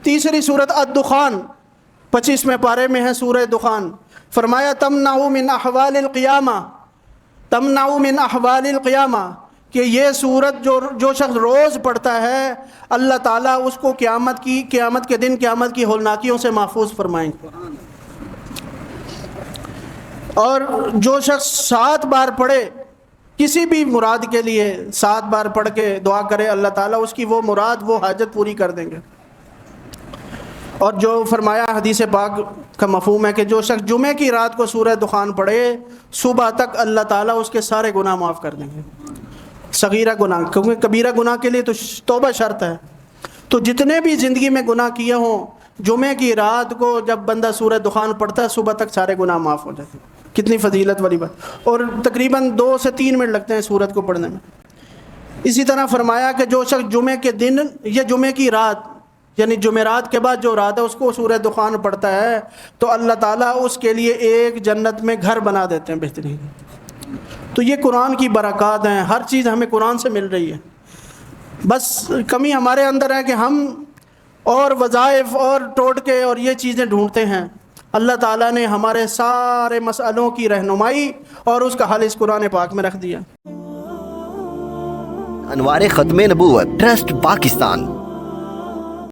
تیسری سورت الدخان 25ویں پارے میں ہے سورہ دخان. فرمایا تمنع من احوال القیامہ، تمنع من احوال القیامہ، کہ یہ سورت جو شخص روز پڑھتا ہے اللہ تعالیٰ اس کو قیامت کے دن قیامت کی ہولناکیوں سے محفوظ فرمائیں گے. اور جو شخص 7 بار پڑھے کسی بھی مراد کے لیے، 7 بار پڑھ کے دعا کرے اللہ تعالیٰ اس کی وہ مراد، وہ حاجت پوری کر دیں گے. اور جو فرمایا حدیث پاک کا مفہوم ہے کہ جو شخص جمعے کی رات کو سورہ دخان پڑھے صبح تک اللہ تعالیٰ اس کے سارے گناہ معاف کر دیں گے. صغیرہ گناہ، کیونکہ کبیرہ گناہ کے لیے تو توبہ شرط ہے. تو جتنے بھی زندگی میں گناہ کیے ہوں، جمعے کی رات کو جب بندہ سورہ دخان پڑھتا ہے صبح تک سارے گناہ معاف ہو جاتے ہیں. کتنی فضیلت والی بات. اور تقریباً 2 سے 3 منٹ لگتے ہیں سورت کو پڑھنے میں. اسی طرح فرمایا کہ جو شخص جمعے کے دن یا جمعے کی رات یعنی جمعرات کے بعد جو رات ہے اس کو سورہ دخان پڑھتا ہے تو اللہ تعالیٰ اس کے لیے ایک جنت میں گھر بنا دیتے ہیں بہترین. تو یہ قرآن کی برکات ہیں، ہر چیز ہمیں قرآن سے مل رہی ہے. بس کمی ہمارے اندر ہے کہ ہم اور وظائف اور ٹوٹکے اور یہ چیزیں ڈھونڈتے ہیں. اللہ تعالیٰ نے ہمارے سارے مسئلوں کی رہنمائی اور اس کا حل اس قرآن پاک میں رکھ دیا. انوار ختم نبوت ٹرسٹ پاکستان.